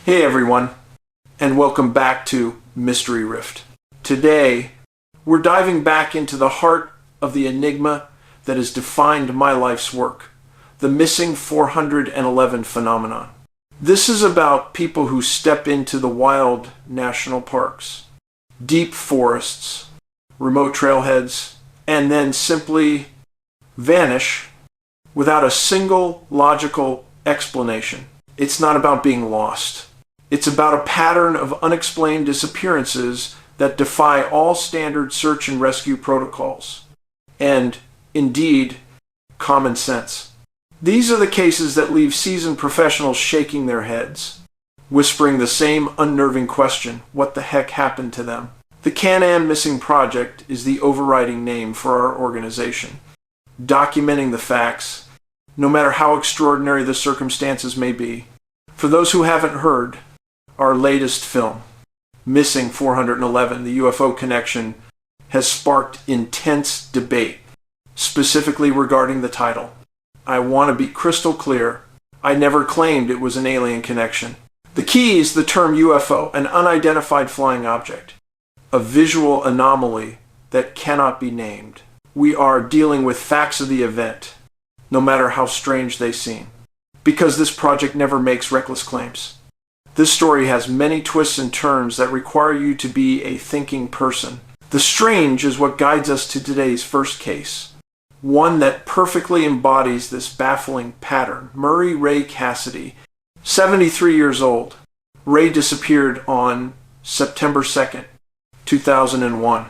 Hey everyone, and welcome back to Mystery Rift. Today, we're diving back into the heart of the enigma that has defined my life's work, the missing 411 phenomenon. This is about people who step into the wild national parks, deep forests, remote trailheads, and then simply vanish without a single logical explanation. It's not about being lost. It's about a pattern of unexplained disappearances that defy all standard search and rescue protocols, and, indeed, common sense. These are the cases that leave seasoned professionals shaking their heads, whispering the same unnerving question, what the heck happened to them? The Can-Am Missing Project is the overriding name for our organization, documenting the facts, no matter how extraordinary the circumstances may be. For those who haven't heard, our latest film, Missing 411, the UFO Connection, has sparked intense debate, specifically regarding the title. I want to be crystal clear, I never claimed it was an alien connection. The key is the term UFO, an unidentified flying object, a visual anomaly that cannot be named. We are dealing with facts of the event, no matter how strange they seem, because this project never makes reckless claims. This story has many twists and turns that require you to be a thinking person. The strange is what guides us to today's first case, one that perfectly embodies this baffling pattern. Murray Ray Cassidy, 73 years old. Ray disappeared on September 2nd, 2001,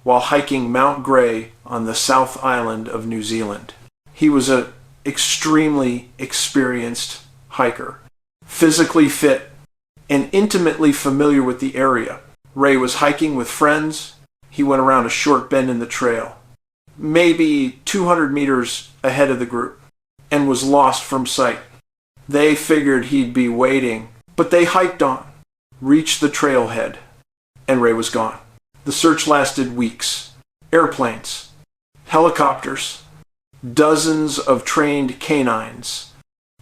while hiking Mount Grey on the South Island of New Zealand. He was an extremely experienced hiker, physically fit, and intimately familiar with the area. Ray was hiking with friends. He went around a short bend in the trail, maybe 200 meters ahead of the group, and was lost from sight. They figured he'd be waiting, but they hiked on, reached the trailhead, and Ray was gone. The search lasted weeks. Airplanes, helicopters, dozens of trained canines.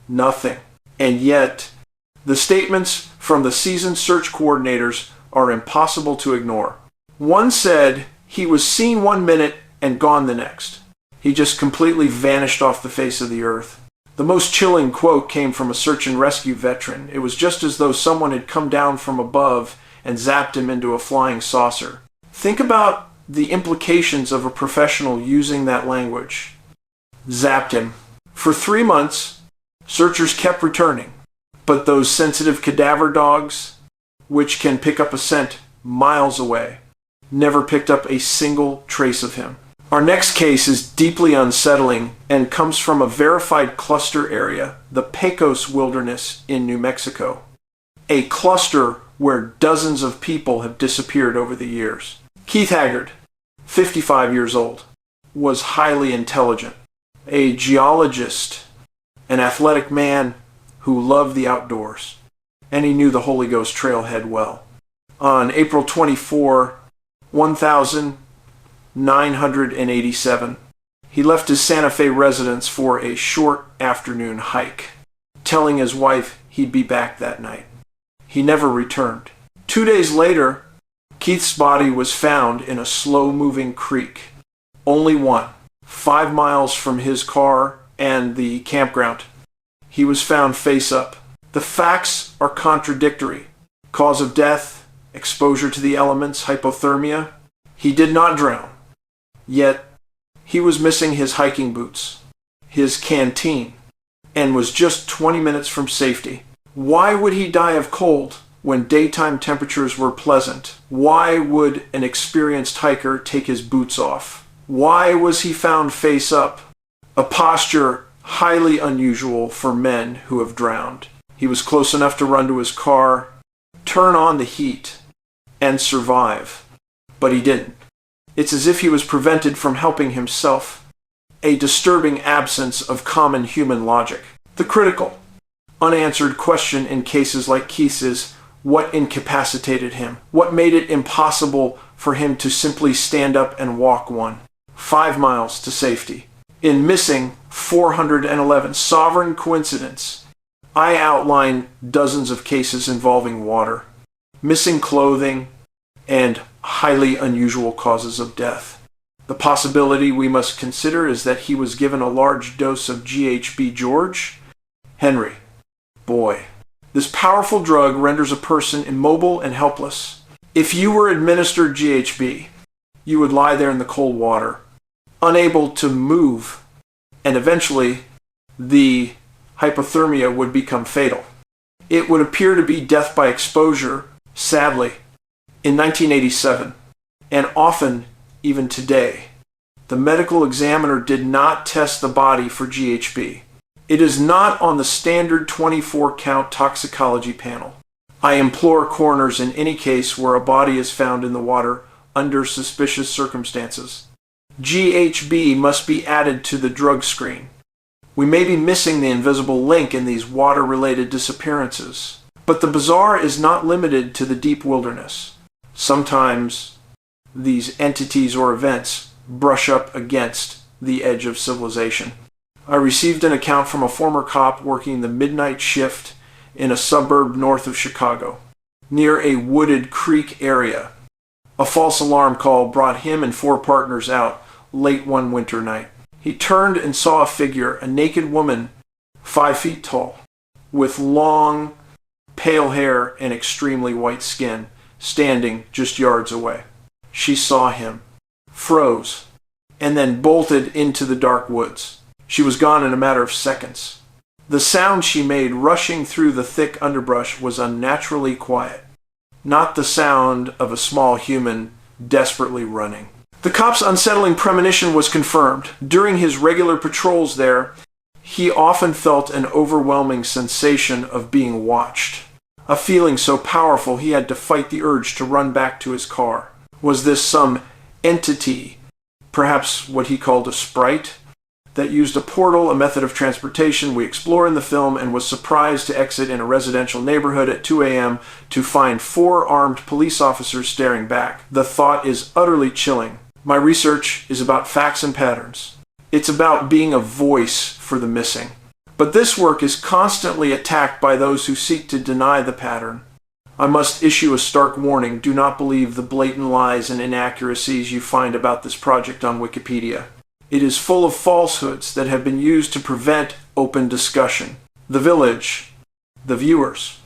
Nothing. And yet, the statements from the seasoned search coordinators are impossible to ignore. One said he was seen 1 minute and gone the next. He just completely vanished off the face of the earth. The most chilling quote came from a search and rescue veteran. It was just as though someone had come down from above and zapped him into a flying saucer. Think about the implications of a professional using that language. Zapped him. For 3 months, searchers kept returning. But those sensitive cadaver dogs, which can pick up a scent miles away, never picked up a single trace of him. Our next case is deeply unsettling and comes from a verified cluster area, the Pecos Wilderness in New Mexico. A cluster where dozens of people have disappeared over the years. Keith Haggard, 55 years old, was highly intelligent, a geologist, an athletic man who loved the outdoors, and he knew the Holy Ghost trailhead well. On April 24, 1987, he left his Santa Fe residence for a short afternoon hike, telling his wife he'd be back that night. He never returned. 2 days later, Keith's body was found in a slow-moving creek, only one, 5 miles from his car and the campground. He was found face up. The facts are contradictory. Cause of death, exposure to the elements, hypothermia. He did not drown. Yet, he was missing his hiking boots, his canteen, and was just 20 minutes from safety. Why would he die of cold when daytime temperatures were pleasant? Why would an experienced hiker take his boots off? Why was he found face up? A posture highly unusual for men who have drowned. He was close enough to run to his car, turn on the heat, and survive. But he didn't. It's as if he was prevented from helping himself. A disturbing absence of common human logic. The critical, unanswered question in cases like Keith's is, what incapacitated him? What made it impossible for him to simply stand up and walk 5 miles to safety? In Missing 411, sovereign coincidence, I outline dozens of cases involving water, missing clothing, and highly unusual causes of death. The possibility we must consider is that he was given a large dose of GHB. George Henry. Boy, this powerful drug renders a person immobile and helpless. If you were administered GHB, you would lie there in the cold water, unable to move, and eventually the hypothermia would become fatal. It would appear to be death by exposure, sadly, in 1987, and often even today. The medical examiner did not test the body for GHB. It is not on the standard 24-count toxicology panel. I implore coroners in any case where a body is found in the water under suspicious circumstances. GHB must be added to the drug screen. We may be missing the invisible link in these water-related disappearances. But the bizarre is not limited to the deep wilderness. Sometimes these entities or events brush up against the edge of civilization. I received an account from a former cop working the midnight shift in a suburb north of Chicago, near a wooded creek area. A false alarm call brought him and 4 partners out late one winter night. He turned and saw a figure, a naked woman, 5 feet tall, with long, pale hair and extremely white skin, standing just yards away. She saw him, froze, and then bolted into the dark woods. She was gone in a matter of seconds. The sound she made rushing through the thick underbrush was unnaturally quiet, not the sound of a small human desperately running. The cop's unsettling premonition was confirmed. During his regular patrols there, he often felt an overwhelming sensation of being watched. A feeling so powerful he had to fight the urge to run back to his car. Was this some entity, perhaps what he called a sprite, that used a portal, a method of transportation we explore in the film, and was surprised to exit in a residential neighborhood at 2 a.m. to find 4 armed police officers staring back? The thought is utterly chilling. My research is about facts and patterns. It's about being a voice for the missing. But this work is constantly attacked by those who seek to deny the pattern. I must issue a stark warning. Do not believe the blatant lies and inaccuracies you find about this project on Wikipedia. It is full of falsehoods that have been used to prevent open discussion. The village, the viewers,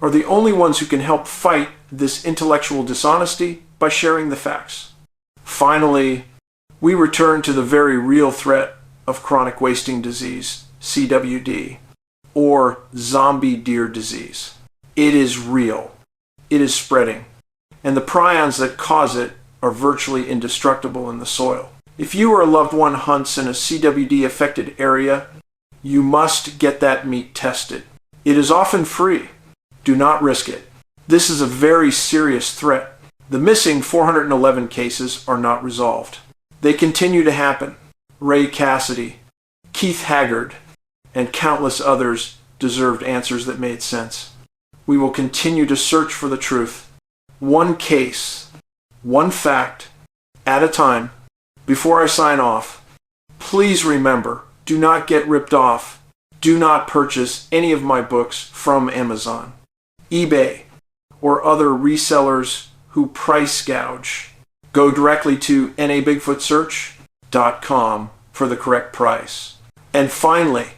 are the only ones who can help fight this intellectual dishonesty by sharing the facts. Finally, we return to the very real threat of chronic wasting disease, CWD, or zombie deer disease. It is real. It is spreading. And the prions that cause it are virtually indestructible in the soil. If you or a loved one hunts in a CWD-affected area, you must get that meat tested. It is often free. Do not risk it. This is a very serious threat. The missing 411 cases are not resolved. They continue to happen. Ray Cassidy, Keith Haggard, and countless others deserved answers that made sense. We will continue to search for the truth, one case, one fact, at a time. Before I sign off, please remember, do not get ripped off. Do not purchase any of my books from Amazon, eBay, or other resellers who price gouge. Go directly to nabigfootsearch.com for the correct price. And finally,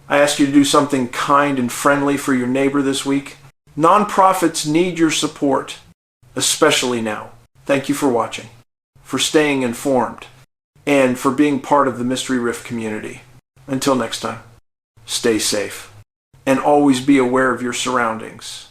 I ask you to do something kind and friendly for your neighbor this week. Nonprofits need your support, especially now. Thank you for watching, for staying informed, and for being part of the Mystery Rift community. Until next time, stay safe, and always be aware of your surroundings.